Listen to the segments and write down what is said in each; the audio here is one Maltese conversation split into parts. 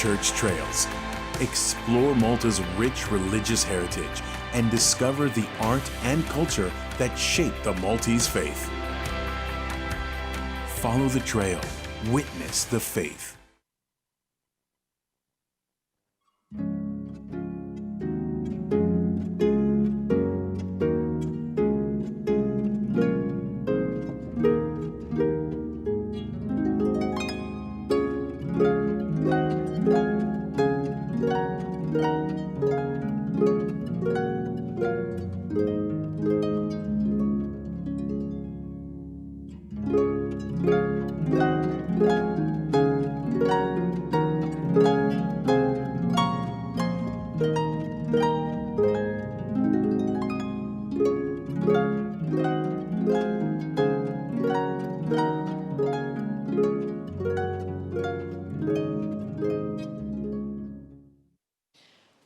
church trails. Explore Malta's rich religious heritage and discover the art and culture that shape the Maltese faith. Follow the trail. Witness the faith.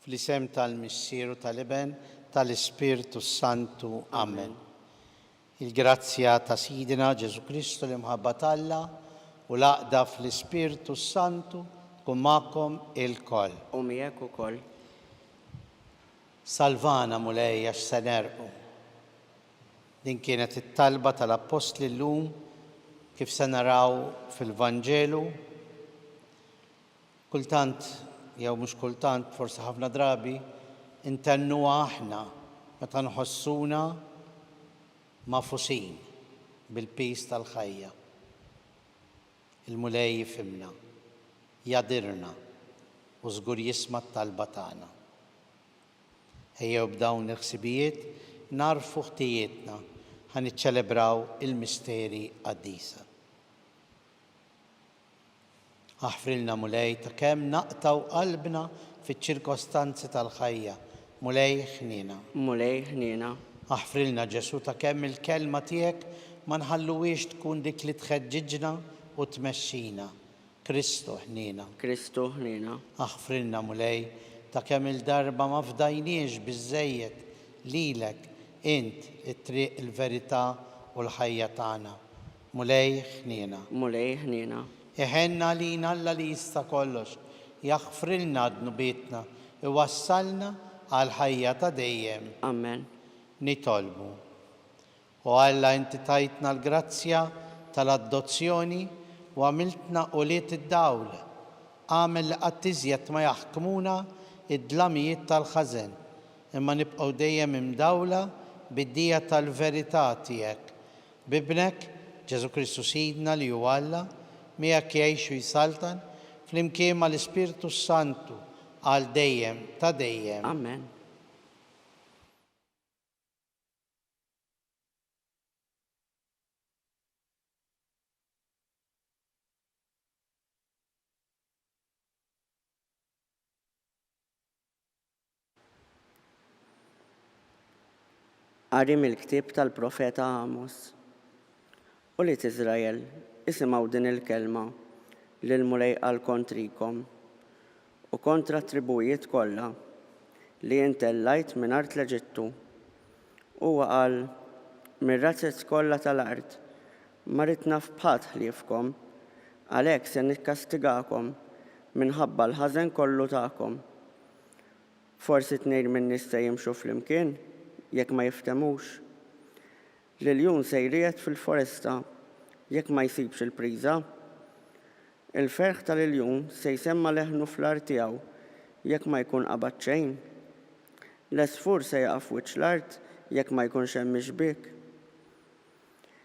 Fl-isem tal-Missieru tal-Iben tal-Ispiritu Santu. Amen. Il-grazzja ta' Sidina Ġesu Kristu l-imħabba t'Alla u l-għaqda fl-Ispiritu Santu tkun magħkom il-koll. U miegħek ukoll. Salvana mulej għax se nerqu. Din kienet it-talba tal-Apostli llum kif se naraw fil-Vanġelu. Kultant jew mhux kultant, forsi ħafna drabi, intennuha aħna meta nħossuna magħfusin bil-pis tal-ħajja. Il-mulej jifhimna, jadirna u żgur jisma' t-talba tagħna. Ejjew b'dawn il-ħsibijiet narfu ħtijietna ħaniċċelebraw il-misteri qaddisa. Aħfrilna mulej ta' kemm naqtaw qalbna fiċ-ċirkostanzi tal-ħajja. Mulej ħnina. Mulej ħnina. Aħfrilna Ġesu ta' kemm il-kelma tiegħek ma nħalluwiex tkun dik li tħeġġiġna u tmexxina. Kristu ħnina. Kristu ħnina. Aħfrilna mulej ta' kemm il-darba ma fdajniex biżżejjed lilek int it-triq il-verità u l-ħajja tagħna. Mulej ħnina. Mulej ħnina. Iħenna lina Alla li jista' kollox, jaħfrilna dnubietna, iwassalna għal ħajja ta' dejjem. Amen. Nitolbu. U Alla inti tajtna l-grazzja tal-adozzjoni u għamiltna uliet id-dawl. Għamel li qatt iżjed ma jaħkmuna id-dlamijiet tal-ħażen, imma nibqgħu dejjem imdawla bid-dija tal-verità tiegħek. Bibnek Ġesu Kristu Sidna li huwa Alla miegħek jgħix u jsaltan flimkien mal-Ispiritu Santu għal dejjem ta' dejjem. Amen. Qari mill-ktieb tal-Profeta Amos. U li Iżrael isimgħu din il-kelma li l-mulej qal kontrikom u kontra tribujiet kollha li intellajt minn art l-Eġittu. Huwa qal mir-razzezz kollha tal-art ma rid naf bħat ħliefkom, għalhekk se nikkastigakom minħabba l-ħażen kollu tagħkom. Forsi tnejn min-nies se jimxu flimkien jekk ma jiftemux. Liljun sejriet fil-foresta jekk ma jsibx il-priża. Il-ferħ tal-iljun se jsemma leħnu fl-art tiegħu jekk ma jkun qabad xejn. L-esfur se jaqaf wiċċ l-art jekk ma jkunx hemm mixbiek.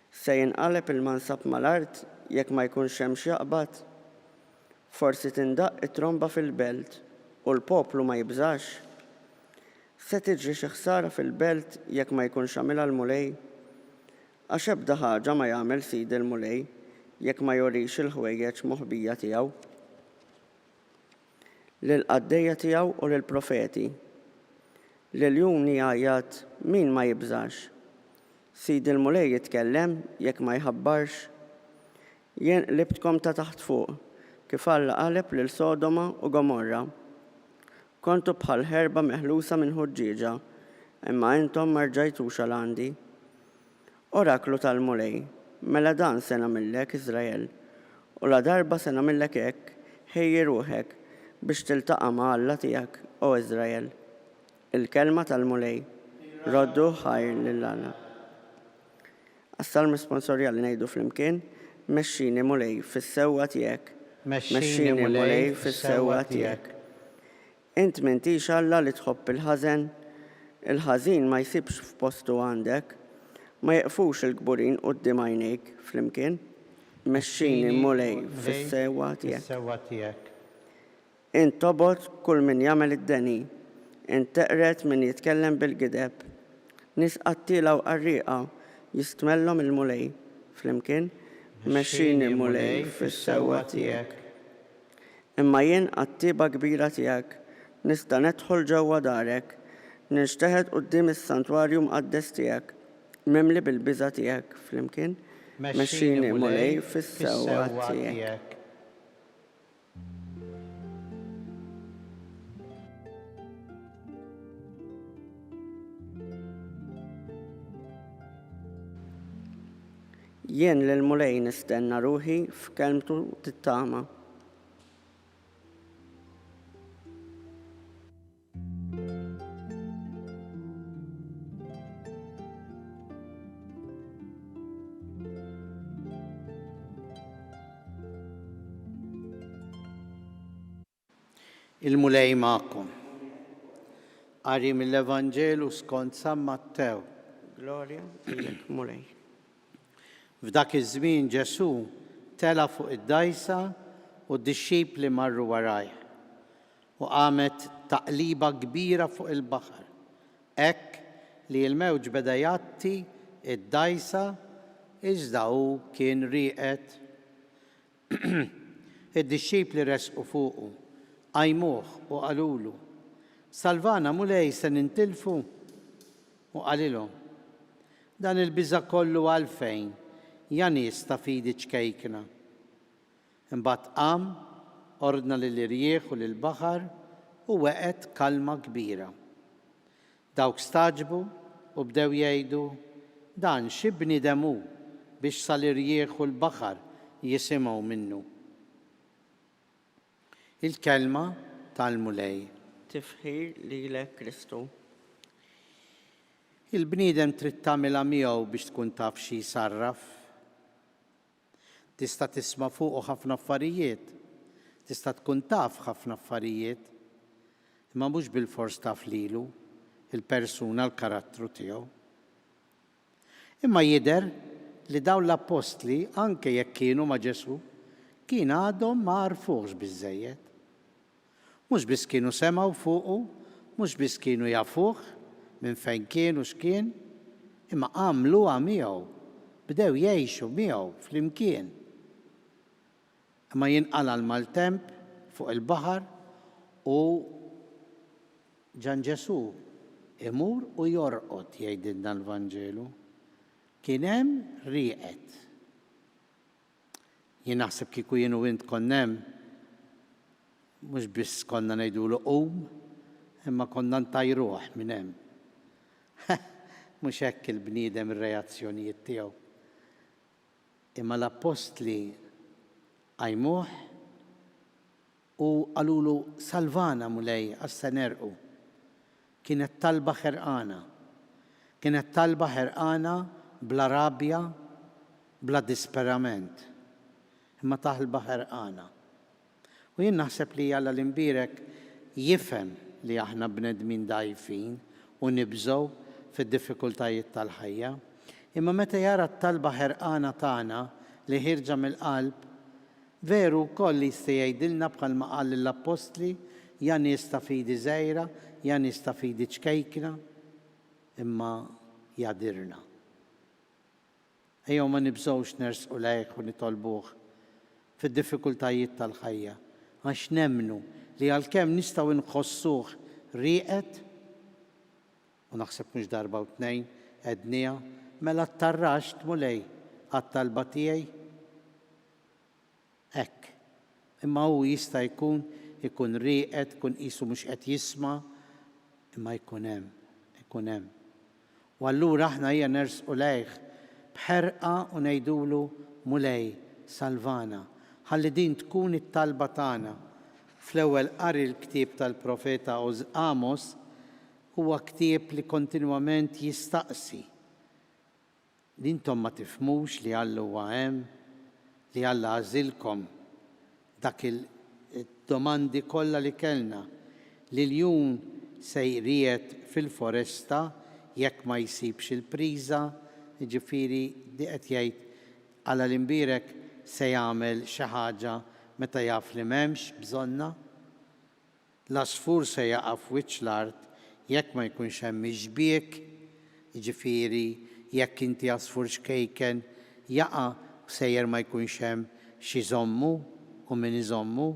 Se jinqaleb il-mansab mal-art jekk ma jkunx hemm x'jaqbad. Forsi tindaq it-tromba fil-belt u l-poplu ma jibżax. Se tiġri xi ħsara fil-belt jekk ma jkunx għamilha l-mulej. Għax ebda ħaġa ma jagħmel sid il-mulej jekk ma jorix il-ħwejjeġ moħbija tiegħu. Lill-qaddejja tiegħu u lill-profeti. Liljum jgħajjat min ma jibżax. Sid il-mulej jitkellem jekk ma jħabbarx. Jien qlibtkom ta' taħt fuq kif Alla qaleb lil Sodoma u Gomorra. Kontu bħal ħerba meħlusa minn ħuġġieġa, imma intom ma rġajtux għal-għandi. Oraklu tal-mulej, mela dan se nagħmillek Iżrael, u la darba se nagħmillek hekk, ħejji ruħek, biex tiltaqa' ma' Alla tiegħek, o Iżrael. Il-kelma tal-mulej, roddu ħajr lil Alla. Għas-salm responsorjali ngħidu flimkien, mexxini mulej fis-sewwa tiegħek. Mexxini mulej fis-sewwa tiegħek. Int m'intix Alla li tħobb il-ħażen, il-ħażin ma jsibx f'postu għandek, ma jeqfux il-kburin quddiem għajnejk flimkien. Mexxini mulej fis-sewwa tiegħek. Int tobgħod kull min jagħmel id-deni, int teqret min jitkellem bil-gideb. Nies qattila u qarrieqa jistmellhom il-mulej flimkien. Mexxini mulej fis-sewwa tiegħek. Imma jien qattiba kbira tiegħek, nista' nedħol ġewwa darek, nixteħed quddiem is-santwarju mqaddes tiegħek, mimli bil-biża' tiegħek flimkien. Mexxini mulej fis-sewwa tiegħek. Jien lill-mulej nistenna ruħi f'kelmtu tittama. Il-mulej magħkom. Qari mill-Evanġelu skont San Mattew. Glorja lilek mulej. F'dak iż-żmien Ġesu tela fuq id-dajsa u d-dixxipli marru warajh u qamet taqliba kbira fuq il-baħar. Hekk li l-mewġ beda jgħatti id-dajsa iżda hu kien rieqed. Id-dixxipli resqu fuqu, qajmuh u qalulu, Salvana mulej se nintilfu. U qalilhom, dan il-biża' kollu għalfejn, ja nies ta' fidi ċkejkna. Imbagħad qam, ordna lill-irjieħ u lill-baħar u weqgħet kalma kbira. Dawk staġbu u bdew jgħidu, dan xi bniedem hu biex sal-irjieħ u l-baħar jisimgħu minnu. Il-kelma tal-mulej. Tifħir lilek Kristu. Il-bniedem trid tagħmilha miegħu biex tkun taf xi jsarraf. Tista' tisma' fuqu ħafna affarijiet, tista' tkun taf ħafna affarijiet, imma mhux bil-fors taf lilu, il-persuna l-karattru tiegħu. Imma jidher li dawn l-apostli, anke jekk kienu ma' Ġesu, kien għadhom ma għarfuhx biżżejjed. Mhux biss kienu semgħu fuqu, mhux biss kienu jafuh minn fejn kienu x'kien, imma għamluha miegħu, bdew jgħixu miegħu flimkien. Imma jinqala l-maltemp fuq il-baħar u ġan Ġesu imur u jorqod jgħidilna l-Vanġelu. Kien hemm rieqed. Jien naħseb kieku jien u int konna hemm, mhux biss konna ngħidulu qum, imma konna ntajruh minn hemm. Mhux hekk il-bniedem ir-reazzjonijiet tiegħu. Imma l-apostli qajmuh u qalulu Salvana mulej għas-se nerqu. Kienet talba ħerqana. Kienet talba ħerqana bla rabja, bla disperament. Imma taħlba ħerqana. U jien naħseb li Alla l-imbirek jifhem li aħna bnedmin dgħajfin u nibżgħu fid-diffikultajiet tal-ħajja. Imma meta jara t-talba ħerqana tagħna li ħirġa mill-qalb, veru wkoll jista' jgħidilna bħalma qal lill-apostli, ja nies ta' fidi żgħira, ja nies ta' fidi ċkejkna, imma jadirna. Ejjew ma nibżgħux nersqu lejh u nitolbuh fid-diffikultajiet tal-ħajja, għax nemmnu li għalkemm nistgħu nħossuh rieqed, u naħseb mhux darba u tnejn għednija, mela ttarraxt mulej għat-talba tiegħi. Hekk. Imma hu jista' ikun rieqed, ikun qisu mhux qed jisma', imma jkun hemm. U allura aħna hija nersqu lejh bħerqa u ngħidulu mulej Salvana, ħalli din tkun it-talba tagħna, fl-ewwel qari l-ktieb tal-profeta Amos huwa ktieb li kontinwament jistaqsi li intom ma tifhmux li Alla huwa hemm, li Alla għażilkom dak il-domandi kollha li kellna li l-jum sejriet fil-foresta jekk ma jsibx il-priża, jiġifieri di qed jgħid Alla l-imbierek se jagħmel xi ħaġa meta jaf li m'hemmx bżonna. L-asfur se jaqa' f'wiċċ l-art jekk ma jkunx hemm mixbiek, jiġifieri jekk inti asfur xkejken jaqa' sejjer ma jkunx hemm xi żommu u min iżommu.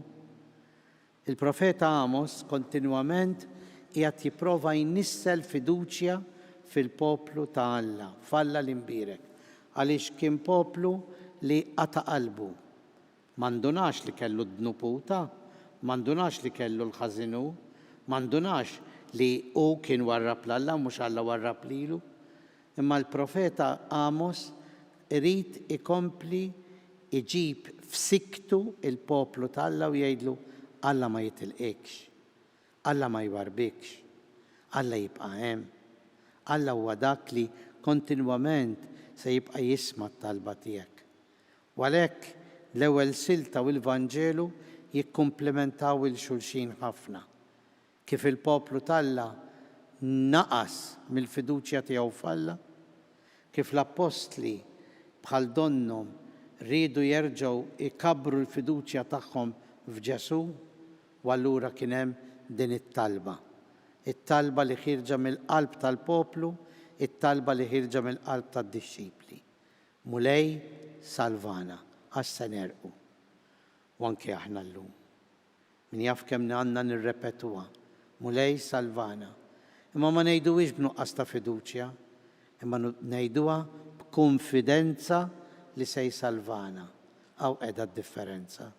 Il-profeta Amos kontinwament qiegħed jipprova jnissel fiduċja fil-poplu ta' Alla, f'Alla l-imbierek, għaliex kien poplu li qata' qalbu. M'għandunax li kellu d-dnuputa, m'għandunax li kellu l-ħażinu, m'għandunax li hu kien warrab l-Alla mhux Alla warrab lilu. Imma l-profeta Amos irid ikompli iġib f'siktu il-poplu ta' Alla u jgħidlu Alla ma jitilqekx, Alla ma jwarbikx, Alla jibqa' hemm. Alla huwa dak li kontinwament se jibqa' jisma' t-talba tiegħek. U għalhekk l-ewwel silta u l-Vanġelu jikkumplementaw il-xulxin ħafna. Kif il-poplu tal-Alla naqas mill-fiduċja tiegħu f'Alla, kif l-apostli bħal donnom rridu jerġgħu ikabbru l-fiduċja tagħhom f'Ġesu, u allura kien hemm din it-talba. It-talba li ħirġa mill-qalb tal-poplu, it-talba li ħirġa mill-qalb tad-dixxipli. Mulej salvana, għax se nerqu. U anke aħna llum. Min jaf kemm għandna nirrepetuha. Mulej salvana. Imma ma ngħiduhiex b'nuqqas ta' fiduċja, imma ngħiduha b'konfidenza li se jsalvana. Hawn qiegħda d-differenza.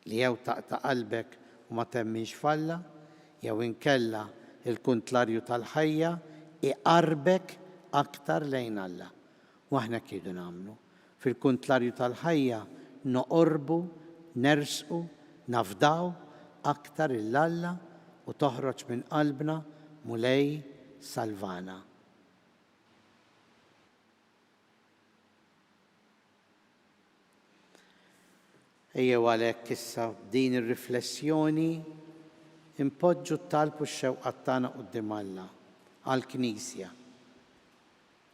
Li jew taqta' qalbek u ma temminx f'Alla, jew inkella il-kuntlarju tal-ħajja iqarbek aktar lejn Alla. U aħna kienu nagħmlu. Fil-kuntlarju tal-ħajja noqorbu, nersqu, nafdaw aktar il-Alla u toħroġ minn qalbna mulej salvana. Ejjew għalhekk issa din ir-riflessjoni impoġġu t-talb u x-xewqat tagħna quddiem Alla għall-Knisja.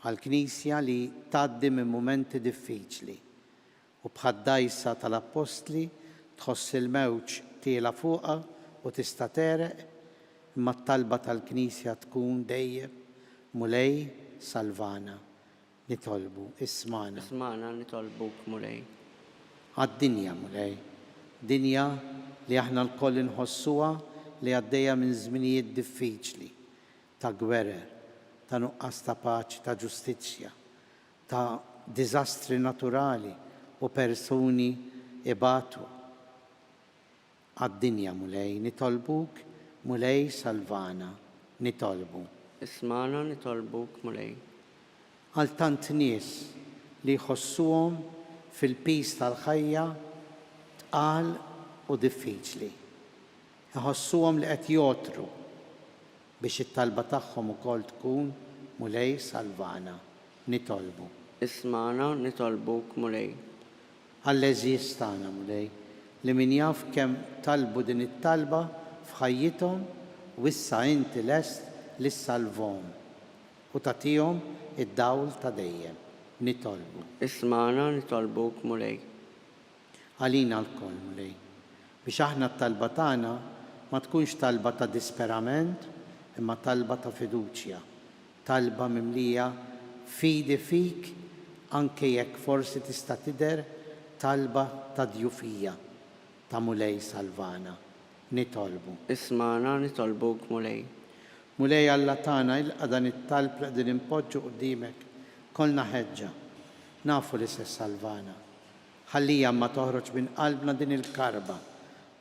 Għall-Knisja li tgħaddi minn mumenti diffiċli u bħad-dajsa tal-Apostli tħoss il-mewġ tiela fuqha u tista' tereq, imma t-talba tal-Knisja tkun dejjem mulej salvana. Nitolbu, ismana. Ismana nitolbuk mulej. Għad-dinja mulej. Dinja li aħna l-koll inħossuha li għaddejja minn żminijiet diffiċli ta' gwerer, ta' nuqqas ta' paċi, ta' ġustizzja, ta' diżastri naturali u persuni ibatu. Għad-dinja mulej, nitolbuk mulej salvana, nitolbu. Ismana nitolbuk mulej. Għal tant nies li jħossuhom fil-pis tal-ħajja tqal u diffiċli. Jħossuhom li qed jotru biex it-talba tagħhom ukoll tkun mulej salvana, nitolbu. Ismana nitolbuk mulej. Għall-eżiż tagħna mulej li min jaf kemm talbu din it-talba f'ħajjithom u issa inti lest li ssalvhom u tagħtihom id-dawl ta' dejjem. Nitolbu. Ismana nitolbuk mulej. Għalina l-koll mulej. Biex aħna t-talba tagħna ma tkunx talba ta' disperament, imma talba ta' fiduċja. Talba mimlija fidi fik, anke jekk forsi tista' tidher talba ta' djufija ta' mulej salvana. Nitolbu. Ismana nitolbuk mulej. Mulej Alla tagħna il-qadan it-talb li qegħdin impoġġu quddiemek. Kollna ħeġġa, nafu li se salvana. Ħallija ma toħroġ minn qalbna din il-karba,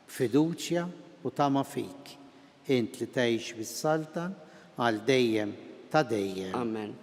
fiduċja u tama fik. Int li tgħix bis-saltan għal dejjem ta' dejjem. Amen.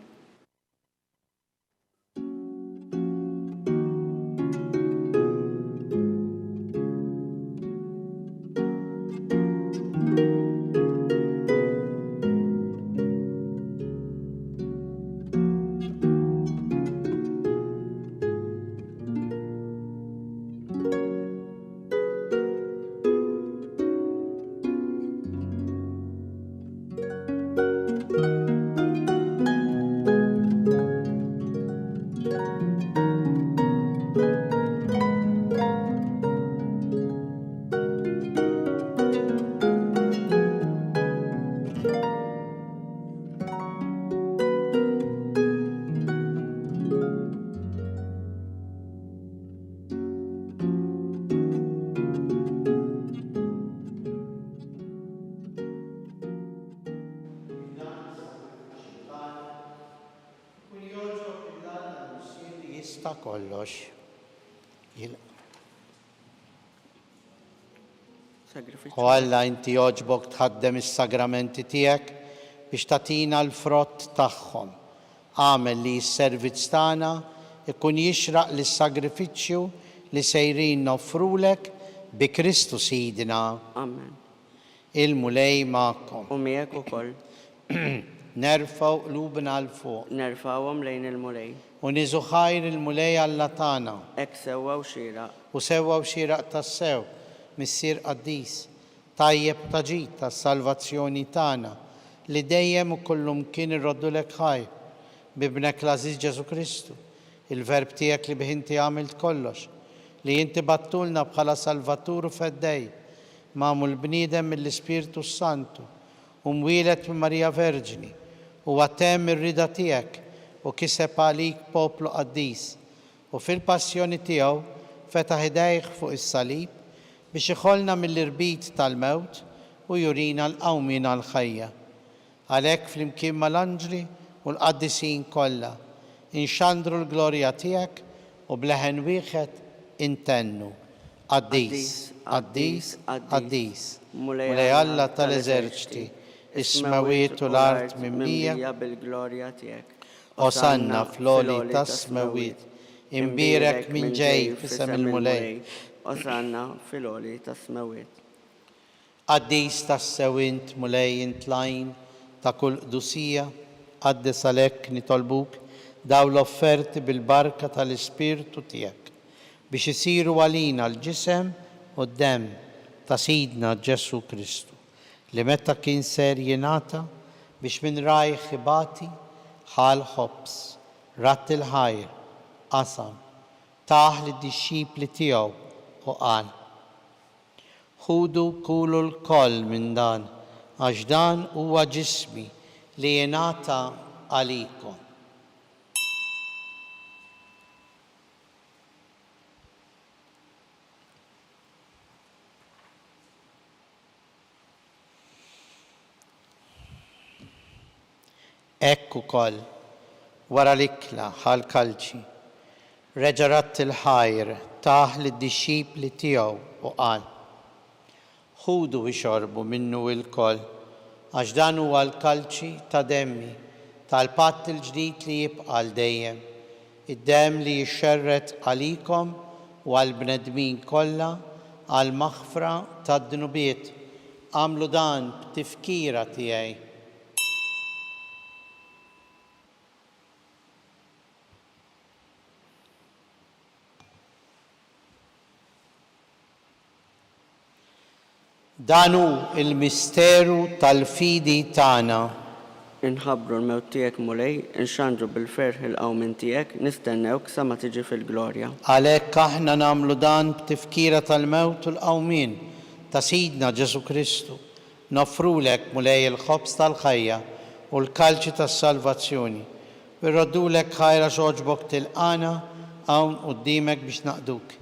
jista' kollox. Sagrifiċċju. U Alla inti joġbok tħaddem is-sagramenti tiegħek biex tagħtina l-frott tagħhom. Għamel li s-servizz tagħna ikun jixraq lis-sagrifiċċju li sejrin noffrulek bi Kristu Sidna. Amen. Il-mulej magħkom. U miegħek ukoll. Nerfgħu qlubna l fuq Nerfawhom lejn il-mulej. u niżu ħajr il-mulej Alla tagħna Hekk sewwa u xieraq. u sewwa xieraq tas-sew missier qaddis tajjeb taġid tas-salvazzjoni tagħna li dejjem u kullum kien irroddulek ħajr bibnek l-Aziz Ġesu Kristu, il-verb tiegħek li bih inti għamilt kollox, li inti battulna bħala Salvatur u feddej, magħmul bniedem mill-Ispirtu Santu u mwielet minn Marija Verġini u għatem ir-rida tiegħek u kiseb għalik poplu qaddis u fil-passjoni tiegħu fetaħ idejh fuq is-salib biex iħollna mill-irbit tal-mewt u jurina l-qawmin għal-ħajja. Għalhekk flimkien mal-anġli u l-qaddisin kollha inxandru l-glorja tiegħek u bleħen wieħed intennu. Qaddis, qaddis, qaddis, mulej Alla tal-eżerċiti, is-smawiet u l-art mimlija bil-glorja tiegħek. Osanna fl-oli tas-smawiet, imbirek minn ġej fisem il-mulej. Osanna fil-oli tas-smawiet. Qaddis tas-sewint mulej intlajn ta' kull qdusija, qaddis għalhekk nitolbuk daw l-offerti bil-barka tal-Ispirtu tiegħek biex isiru għalina l-ġisem u d-dem ta' Sidna Ġesu Kristu li meta kien ser jingħata biex minn rajh ibati ħal ħobs, ratt il-ħajr, qasam, taħ lid-dixxipli tiegħu u qal: ħudu kulu l-koll minn dan, għax dan huwa ġismi li jingħata għalikom. Ekk ukoll wara l-ikla ħal-kalċi reġa' ratt il-ħajr taħ lid-dixxipli tiegħu u qal: ħudu ixorbu minnu l-koll għax dan huwa l-kalċi ta' demmi tal-patt il-ġdid li jibqa' l dejjem, id-demm li jixxerret għalikom u għall-bnedmin kollha għal maħfra tad-dnubiet. Għamlu dan b'tifkira tiegħi. Dan hu il-misteru tal-fidi tagħna. Inħabbru l-mewt tiegħek mulej, inxandru bil-ferħ il-qawmin tiegħek, nistennewk sa ma tiġi fil-glorja. Għalhekk aħna nagħmlu dan b'tifkira tal-mewt u l-qawmin ta' Sidna Ġesu Kristu. Noffrulek mulej il-ħobs tal-ħajja u l-kalċi tas-salvazzjoni. Irroddulek ħajra xogħġbok tilqana hawn quddiemek biex naqduk.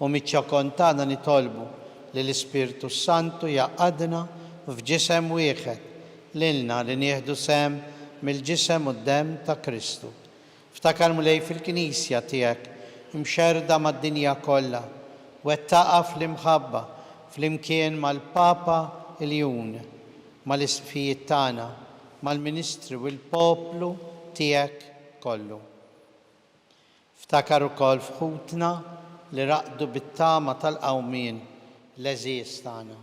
U miċ-ċokon tagħna nitolbu li l-Ispirtu Santu jaqadna f'ġisem wieħed lilna li nieħdu sem mill-ġisem u d-dem ta' Kristu. Ftakar mulej fil-Knisja tiegħek imxerda mad-dinja kollha wettaqa fl-imħabba flimkien mal-Papa il-Jun, mal-isfijiet tagħna, mal-Ministri u l-poplu tiegħek kollu. Ftakar ukoll f'ħutna li raqdu bit-tama tal-qawmien l-eżiż tagħna.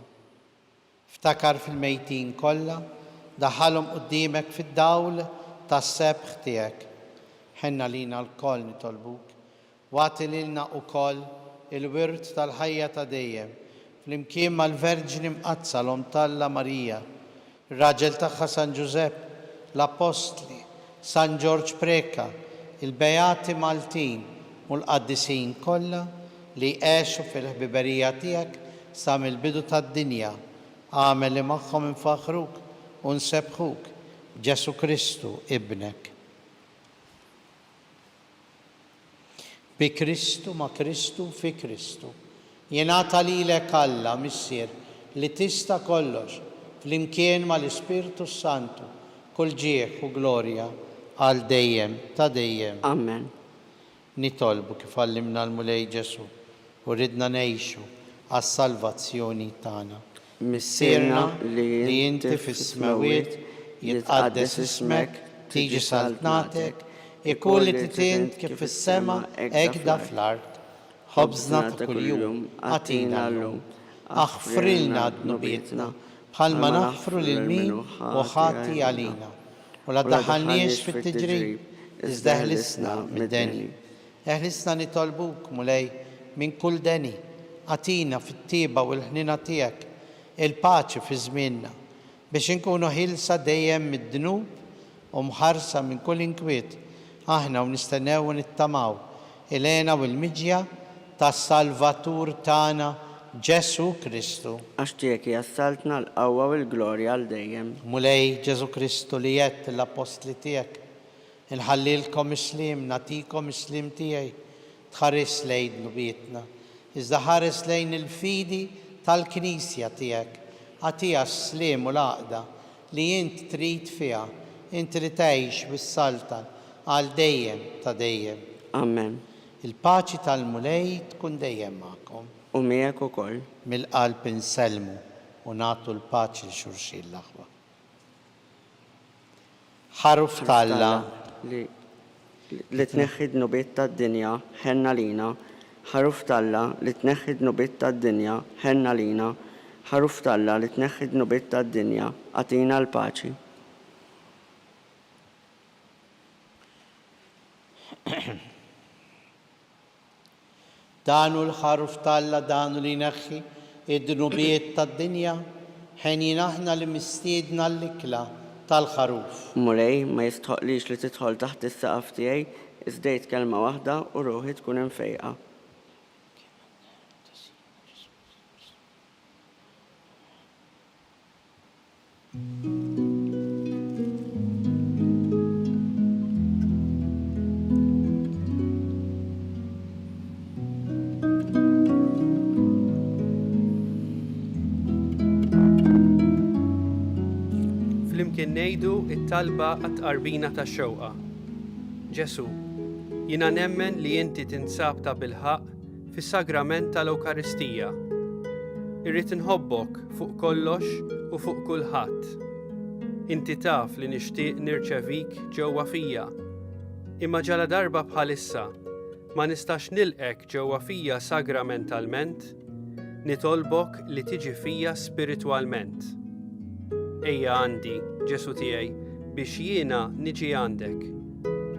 Ftakar fil-mejtin kollha, daħħalhom quddiemek fid-dawl tas-sebħ tiegħek. Ħenna lina l-koll nitolbuk, wagħti lilna wkoll il-wirt tal-ħajja ta' dejjem, flimkien mal-Verġini mqazza l-Om Talla Marija, ir-raġel tagħha San Ġusepp, l-Apostli, San Ġorġ Preka, il-Bejati Maltin u l-qaddisin kollha li għexu fil-ħbiberija tiegħek sa mill-bidu tad-dinja. Għamel li magħhom infaħruk u nsebħuk Ġesu Kristu ibnek. Bi Kristu ma' Kristu fi Kristu. Jingħata lilek Alla missier li tista' kollox flimkien mal-Ispirtu Santu kull ġieħ u glorja għal dejjem ta' dejjem. Amen. nitolbu kif għallimna l-Mulej Ġesu u ridna ngħixu għas-salvazzjoni tagħna. Missierna li inti fis-smawiet jitqaddes ismek, tiġi saltnatek, ikun li titint kif fis-sema hekk fl-art. Ħobżna ta' kuljum għatina llum, aħfrilna d-nubietna bħalma naħfru lil min u ħati għalina. U la daħalniex fit-tiġrib, iżda ħlisna mid-deni. Eħlisna nitolbuk, Mulej, minn kull deni, għatina fit-tiba u l-ħnina tiegħek, il-paċi fi żmienna, biex inkunu ħilsa dejjem mid-dnub u mħarsa minn kull inkwiet, aħna u nistennew u nittamaw il-għena u l-miġja tas-Salvatur tagħna Ġesu Kristu. Għax tiegħek jassaltna l-qawwa u l-glorja għal dejjem. Mulej Ġesu Kristu li jett l-apostli tiegħek, inħallilkom islim, natikom islim tiegħi, tħares lejn nubietna, iżda ħares lejn il-fidi tal-Knisja tiegħek, għatija s-slim u l-għaqda li int trid fiha, int li tgħix bis-saltan għal dejjem ta' dejjem. Amen. Il-paċi tal-Mulej tkun dejjem magħkom. U miegħek ukoll. Mill-qalb insellmu u nagħtu l-paċi l xulxin l-aħwa. Ħaruf Talla li tneħħi d-nubiet tad-dinja ħenna lina, ħaruf Talla li tneħħi d-nubiet tad-dinja ħenna lina, ħaruf Talla li tneħħi d-nubiet tad-dinja għatina l-paċi. Danu l-ħaruf Talla danu li neħħi id-nubiet tad-dinja ħin aħna li mistiedna l-ikla tal-ħaruf. Mulej ma jistħoqlix li tidħol taħt is-saqaf tiegħi iżdejt kelma waħda u ruħi tkun infejqa. Flimkien ngħidu t-talba għat-tqarbina tax-xewqa. Ġesu, jiena nemmen li inti tinsab ta' bilħaq fis-sagrament tal-Ewkaristija. Irrid inħobbok fuq kollox u fuq kulħadd. Inti taf li nixtieq nirċevik ġewwa fija. Imma ġala darba bħalissa ma nistax nilqek ġewwa fija sagramentalment, nitolbok li tiġi fija spiritwalment. Ejja għandi, Ġesu tiegħi, biex jiena niġi għandek.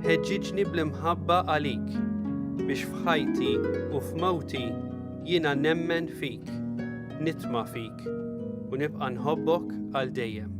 Ħeġġiġni bl-imħabba għalik, biex f'ħajti u f'mawti jiena nemmen fik, nitma' fik u nibqa' nħobbok għal dejjem.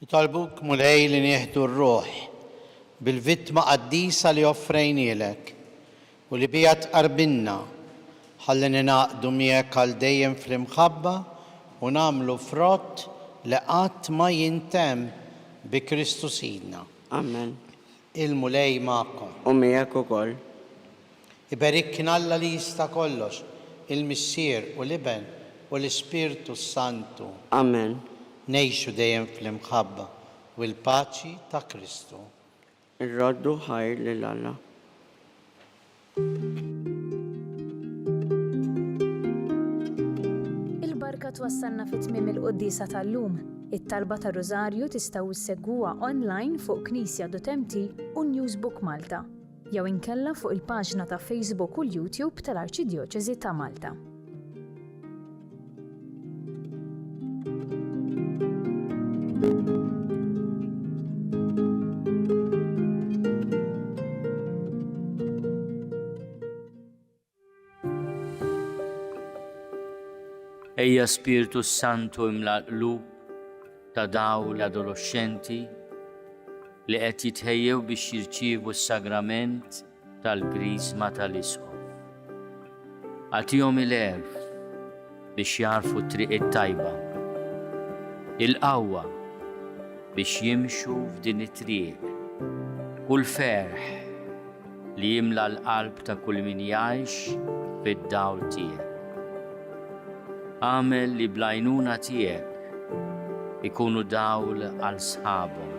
Nitolbuk Mulej li nieħdu r-ruħ bil-vittma qaddisa li offrejnielek u li bija tqarbilna ħalli ninaqdu miegħek għal dejjem fl-imħabba u nagħmlu frott li qatt ma jintemm bi Kristu Sidna. Amen. Il-Mulej magħkom. U miegħek ukoll. Iberikna Alla li jista' kollox, il-Missier u l-Iben u l-Ispirtu Santu. Amen. Ngħixu dejjem fl-imħabba u l-paċi ta' Kristu. Irroddu ħajr lil Alla. Il-barka twassalna fit-tmiem il-Quddisa tal-lum. It-talba ta' Rożarju tistgħu issegwuha online fuq knisja.mt u Newsbook Malta. jew inkella fuq il-paġna ta' Facebook u l-YouTube tal-Arċidjoċeżi ta' Malta. Ejja Spiritu Santu imla l-qlub ta' daw l-adolescenti li qed jitħejjew biex jirċievu s-sagrament tal-Krisma tal-Isqof. Għatihom il-għerf biex jarfu t-triq it-tajba, il-qawwa biex jimxu f'din it-triq u l-ferħ li jimla l-qalb ta' kull min jgħix fid-dawl tiegħek. Għamel li blajnuna tiegħek ikunu dawl għal sħabhom,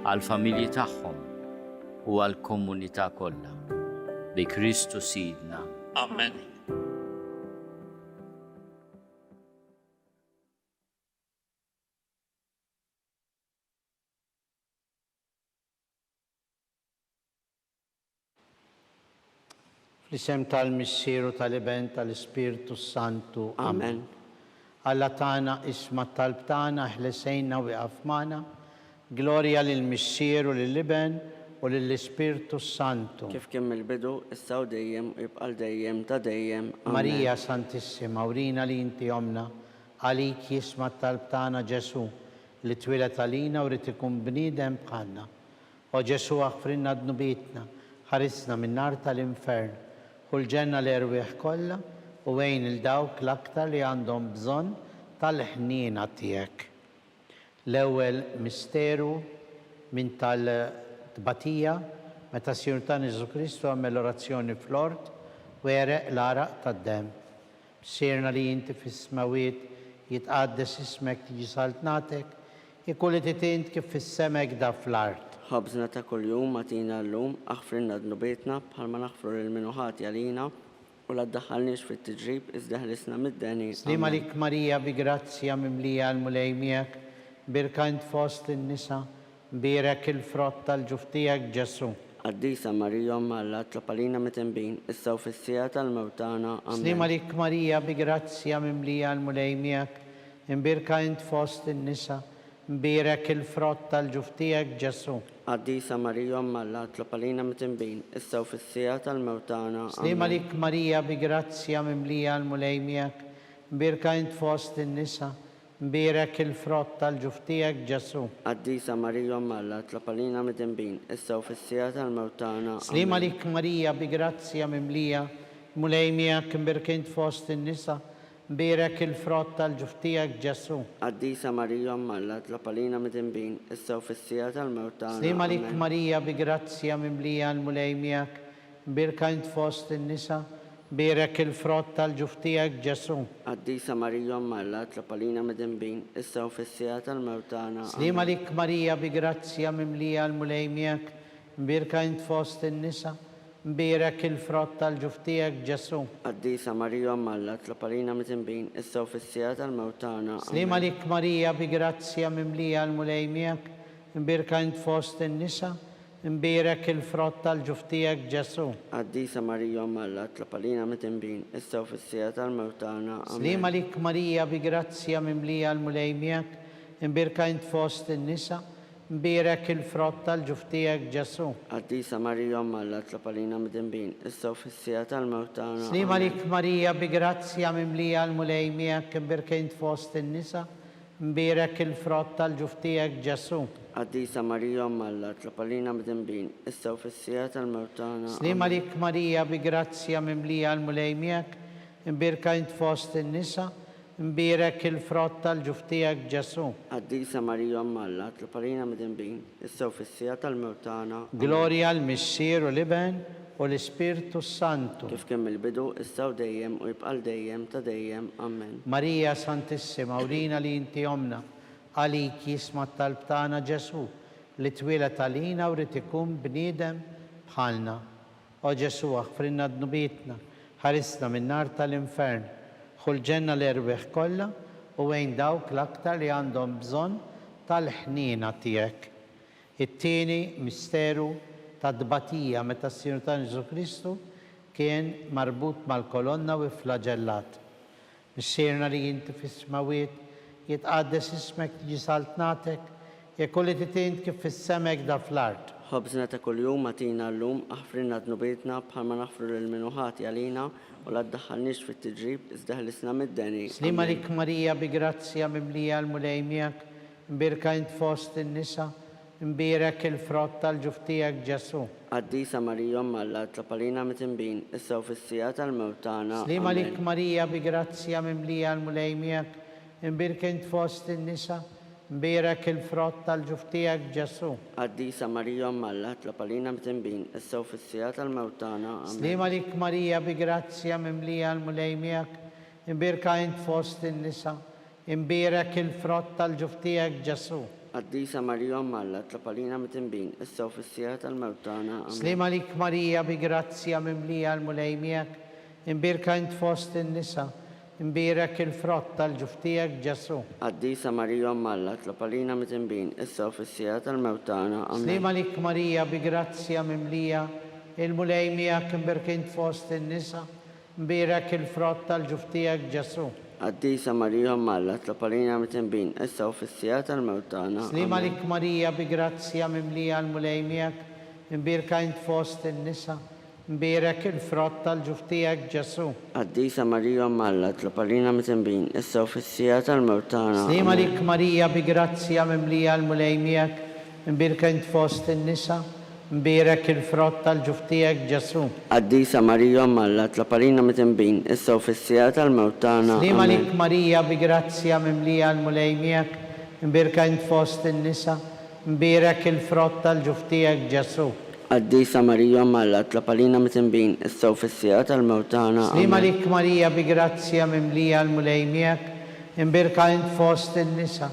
għal familji tagħhom u għal komunità kollha. Bi Kristu Sidna. Amen. Fl-isem tal-Missieru tal-Iben tal-Ispiritu Santu. Amen. Alla tana isma talb tana ħlesejna u għafmana. Gloria lill-Missieru lill-Iben u lill-Ispiritu Santu. Kif kemm il-bidu, issa u dejjem u jibqal dejjem ta' dejjem. Amen. Marija Santissima, urina li inti omna, għalik jisma talb tana Ġesu, li twilet għalina u ritikun bnidem bħalna. O Ġesu għafrinna d-nubitna, ħarisna minn nar tal-infern, u l-ġenna l-erwieħ kollha u għejn il-dawk l-aktar li għandhom bżonn tal-ħniena tiegħek. L-ewwel misteru minn tal-tbatija meta Sirtan Jesu Kristu għamel orazzjoni fl-ort u ereq l-araq tad-dem. Sirna li inti fis-smawiet jitqaddes ismek tiġi saltnatek, ikulli titint kif fis-semek da fl-art. ħabżna ta' kull-jum matina l-lum, aħfrinna d-nubietna bħalma naħfru l-minuħati għalina u la ddaħħalniex fit-tiġrib iżdaħlisna mid-deni. Slima lik Marija bi grazzja mimlija għal-mulej miegħek, birkant fost in-nisa, birek il-frott tal-ġuftijak Ġesu. Qaddisa Marija Alla tlapalina mitembin, issa u fis-sija tal-mewtana. Slima lik Marija bi grazzja mimlija għal-mulej miegħek, birkant fost in-nisa, birek il-frott tal-ġuftijak Ġesu. Qaddisa Marija Alla tlapalina mitembin, issa u fis-sija tal-mewtana. Slima lik Marija bi grazzja mimlija għal-mulej miegħek, birkant fost in-nisa, birek il-frott tal-ġuftijak Ġesu. Qaddisa Marija Alla tlapalina mitembin, issa u fis-sija tal-mewtana. Slima lik Marija bi grazzja mimlija mulej miegħek, birkant fost in-nisa, birek il-frott tal-ġuftijak Ġesu. Qaddisa Marija Alla tlapalina mitembin, issa u fis-sija tal-mewtana. Slima lik Marija bi grazzja mimlija għal-mulej miegħek, birkant fost in-nisa, birek il-frott tal-ġuftijak Ġesu. Qaddisa Marija Alla tlapalina mitembin, issa u fis-sija tal-mewtana. Slima lik Marija bi grazzja mimlija għal-mulej miegħek, birkant fost in-nisa, birek il-frott tal-ġuftijak Ġesu. Qaddisa Marija Alla tlapalina mitembin, issa u fis-sija tal-mewtana. Slima lik Marija bi grazzja mimlija għal-mulej miegħek, birkant fost in-nisa, birek il-frott tal-ġuftijak Ġesu. Qaddisa Marija Alla tlapalina mitembin, issa u fis-sija tal-mewtana. Slima lik Marija bi grazzja mimlija għal-mulej miegħek, birkant fost in-nisa, birek il-frott tal-ġuftijak Ġesu. Qaddisa Marija Alla tlapalina mitembin, issa u fis-sija tal-mewtana. Slima lik Marija bi grazzja mimlija għal-mulej miegħek, birkant fost in-nisa, birek il-frott tal-ġuftijak Ġesu. Qaddisa Marija Alla tlapalina mitembin, issa u fis-sija tal-mewtana. Slima lik Marija bi grazzja mimlija għal-mulej miegħek, birkant fost in-nisa, birek il-frott tal-ġuftijak Ġesu. Qaddisa Marija Alla tlapalina mitembin, issa u fis-sija tal-mewtana. Gloria al-Missieru l-Iben u l-Ispiritu Santu. Kif kemm il-bidu, issa u dejjem u jibqal dejjem ta' dejjem. Amen. Marija Santissima, urina li inti omna, għalik jisma talb tagħna Ġesu, li twilet għalina u ritikun bniedem bħalna. O Ġesu, aħfrinna d-nubietna, ħarisna minn nar tal-infern, ħul ġenna l-erwieħ kollha u għejn dawk l-aktar li għandhom bżonn tal-ħniena tiegħek. It-tieni misteru ta' dbatija meta s-sinu ta' Ġesu Kristu kien marbut mal-kolonna u flagellat. Missirna li jinti fis-smawiet jitqaddes ismek tiġi saltnatek, jekolli titint kif fis-semek da fl-art. ħobżna ta' kuljum matina l-lum aħfrinna dnubietna bħalma naħfru l-minuħati għalina u la ddaħħalniex fit-tiġrib iżdaħlisna mid-deni. Slima lik Marija bi grazzja mimlija l-mulejmijak, mbirka int fost in-nisa, mbirek il-frott tal-ġuftijak Ġesu. Qaddisa Marija Alla tlapalina mitimbin issa u fis-sija tal-mewtana. Slima lik Marija bi grazzja mimlija l-mulejmijak, mbirka int fost in-nisa, mbirek il-frott tal-ġuftijak Ġesu. Qaddisa Marija Alla tlapalina mitimbin issa u fis-sija tal-mewtana. Slima lik Marija bi grazzja mimlija l-mulejmijak, mbirka int fost in-nisa, mbirek il-frott tal-ġuftijak Ġesu. Qaddisa Marija Alla tlapalina mitimbin issa u fis-sija tal-mewtana. Slima lik Marija bi grazzja mimlija l-mulejmijak, mbirka int fost in-nisa, mbirek il-frott tal-ġuftijak Ġesu. Qaddisa Marija Alla tlapalina mitimbin issa u fis-sija tal-mewtana. Slima lik Marija bi grazzja mimlija il-mulejmijak, mbirka int fost in-nisa, mbirek il-frott tal-ġuftijak Ġesu. Qaddisa Marija Alla tlapalina mitimbin issa u fis-sija tal-mewtana. Slima lik Marija bi grazzja mimlija l-mulejmijak, mbirka int fost in-nisa, mbirek il-frott tal-ġuftijak Ġesu. Qaddisa Marija Alla tlapalina mitimbin issa u fis-sija tal-mewtana. Slima lik Marija bi grazzja mimlija l-mulejmijak, mbirka int fost in-nisa, mbirek il-frott tal-ġuftijak Ġesu. Qaddisa Marija Alla tlapalina mitimbin issa u fis-sija tal-mewtana. Slima lik Marija bi grazzja mimlija l-mulejmijak, mbirka int fost in-nisa, mbirek il-frott tal-ġuftijak Ġesu. Qaddisa Marija Alla tlapalina mitimbin issa u fis-sija tal-mewtana. Slima lik Marija bi grazzja mimlija l-mulejmijak, mbirka int fost in-nisa,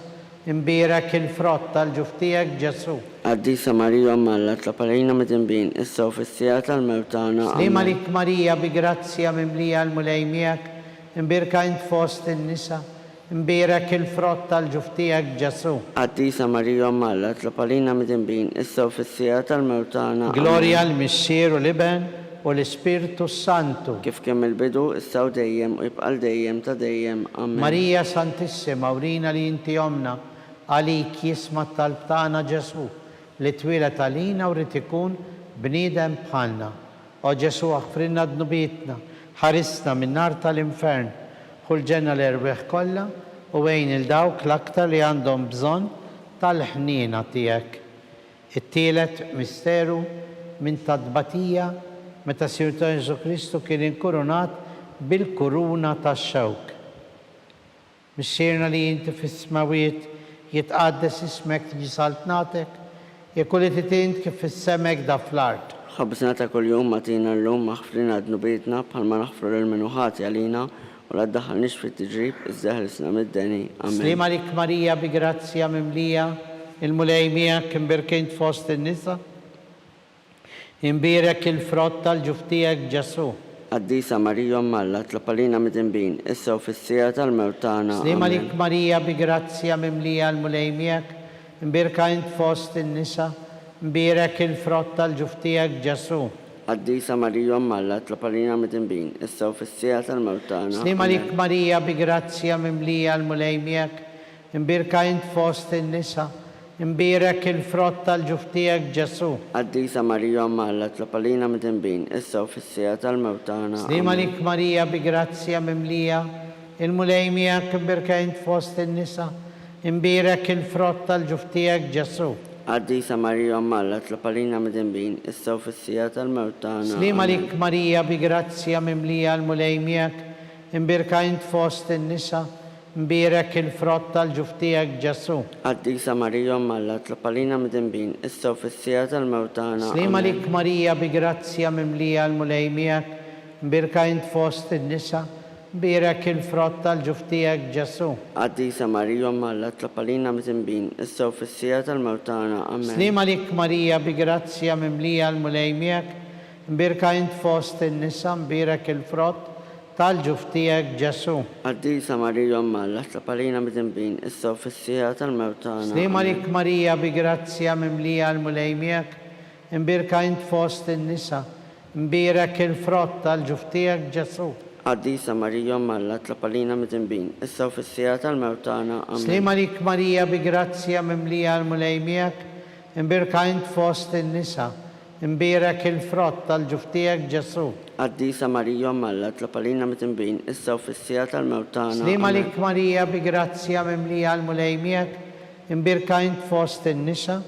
mbirek il-frott tal-ġuftijak Ġesu. Qaddisa Marija Alla tlapalina mitimbin issa u fis-sija tal-mewtana. Slima lik Marija bi grazzja mimlija l-mulejmijak, mbirka int fost in-nisa, mbirek il-frott tal-ġuftijak Ġesu. Qaddisa Marija Alla tlapalina mitimbin issa u fis-sija tal-mewtana. Gloria l-Missier u l-Iben u l-Ispirtu Santu. Kif kemm il-bidu issa u dejjem u jibqal dejjem ta' dejjem. Amen. Marija Santissima, urina li inti omna, għalik jisma tal-btana Ġesu, li twilet għalina u ritikun bnidem bħalna. O Ġesu għafrinna dnubietna, ħarisna minn nar tal-infern, ħulġenna l-erbeħ kolla u għejn il-dawk l-aktar li għandhom bżon tal-ħnina tijek. It-tielet misteru minn tadbatija meta s-Sirta Ġesu Kristu kien inkurunat bil-kuruna tax-xewk. Missirna li jinti fis-smawiet jitqaddes ismek tiġi saltnatek, jekolli titint kif fis-semek da fl-art. ħobżna ta' kuljum matina l-lum aħfrina dnubietna bħalma naħfru l-minuħati għalina u la ddaħħalniex fit-tiġrib iżdaħlisna mid-deni. Amen. Slima lik Marija bi grazzja mimlija il-mulejmijak, mbirka int fost in-nisa, mbirek il-frott tal-ġuftijak Ġesu. Qaddisa Marija Alla tlapalina mitimbin issa u fis-sija tal-mewtana. Slima lik Marija bi grazzja mimlija l-mulejmijak, mbirka int fost in-nisa, mbirek il-frott tal-ġuftijak Ġesu. Qaddisa Marija Alla tlapalina mitimbin issa u fis-sija tal-mewtana. Slima lik Marija bi grazzja mimlija l-mulejmijak, mbirka int fost in-nisa, mbirek il-frott tal-ġuftijak Ġesu. Qaddisa Marija Alla tlapalina mitimbin issa u fis-sija tal-mewtana. Slima lik Marija bi grazzja mimlija il-mulejmijak, mbirka int fost in-nisa, mbirek il-frott tal-ġuftijak Ġesu. Qaddisa Marija Alla tlapalina mitimbin issa u fis-sija tal-mewtana. Slima lik Marija bi grazzja mimlija l-mulejmijak, mbirka int fost in-nisa, mbirek il-frott tal-ġuftijak Ġesu. Qaddisa Marija Alla tlapalina mitimbin issa u fis-sija tal-mewtana. Slima lik Marija bi grazzja mimlija l-mulejmijak, mbirka int fost in-nisa, mbirek il-frott tal-ġuftijak Ġesu. Qaddisa Marija Alla tlapalina mitimbin issa u fis-sija tal-mewtana. Amen. Slima lik Marija bi grazzja mimlija l-mulejmijak, mbirka int fost in-nisa, mbirek il-frott tal-ġuftijak Ġesu. Qaddisa Marija Alla tlapalina mitimbin issa u fis-sija tal-mewtana. Slima lik Marija bi grazzja mimlija l-mulejmijak, imbirka int fost in-nisa, imbirek il-frott tal-ġuftijek Ġesu. Qaddisa Marija Malla tlapalina mit-imbin, issa u fis-sija tal-mewt tagħna. Amen. Slima lik Marija bi grazzja mimlija l-mulejmijak, imbirka int fost in-nisa, imbirek il-frott tal-ġuftijek Ġesu. Qaddisa Marija Malla tlapalina mit-imbin, issa u fis-sija tal-mewt tagħna. Slima Amen. lik Marija bi grazzja mimlija l-mulejmijak, imbirka int fost in-nisa,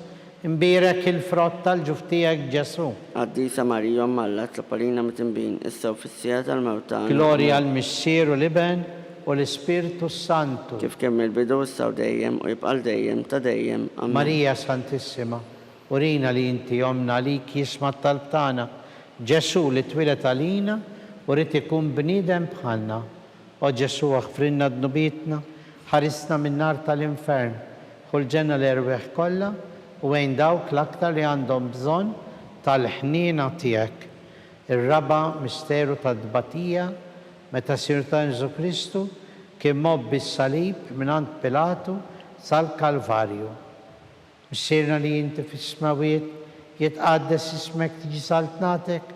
imbirek il-frott tal-ġuftijek Ġesu. Qaddisa Marija Malla tlapalina mit-imbin, issa u fis-sija tal-mewt tagħna. Gloria al-Missieru l-Iben u l-Spiritu Santu. Kif kemm il-bidu issa u dejjem u jibqal dejjem ta' dejjem. Amen. Marija Santissima, urina li inti jomna lik jisma tal-btana, Ġesu li twilet għalina u rrit ikun bnidem bħalna. O Ġesu għafrinna d-nubitna, ħarisna min-nar tal-infern, ħulġenna l-erweħ kolla u għajn dawk l-aktar li għandhom bżon tal-ħnina tijek. Ir-raba misteru tad-dbatija, meta sirta Ġesu Kristu, kien mob bis-salib minant Pilatu sal-Kalvarju. Missirna li jinti fis-smawiet, jitqaddes ismek tiġi saltnatek,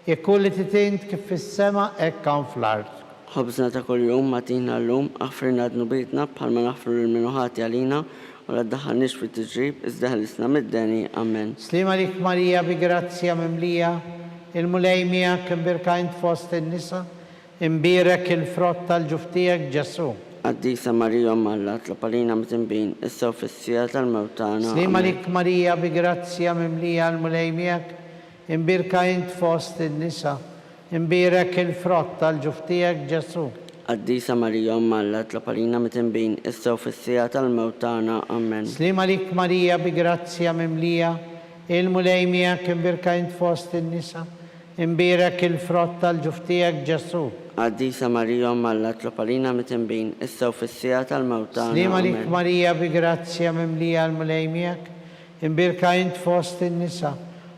ikulli titint kif fis-sema ekkan fl-art. Ħobżna ta' kuljum matina l-lum, aħfirna d-nubitna bħalma naħfru l-minuħati għalina u la ddaħħalniex fit-tiġrib, iżda ħlisna mid-deni. Amen. Slima lik Marija bi grazzja mimlija, il-mulejmija imbirka int fost in-nisa, imbirek il-frott tal-ġuftijek Ġesu. Qaddisa Marija Malla tlapalina mit-imbin, issa u fis-sija tal-mewt tagħna. Slima Amen. lik Marija bi grazzja mimlija l-mulejmijak, imbirka int fost in-nisa, imbirek il-frott tal-ġuftijek Ġesu. Qaddisa Marija Malla tlapalina mit-imbin, issa u fis-sija tal-mewt tagħna. Amen. Slima lik Marija bi grazzja mimlija, il-mulejmijak imbirka int fost in-nisa, imbirek il-frott tal-ġuftijek Ġesu. Qaddisa Marija Malla tlapalina mit-imbin, issa u fis-sija tal-mewt tagħna. Slima lik Amen. Marija bi grazzja mimlija l-mulejmijak, imbirka int fost in-nisa,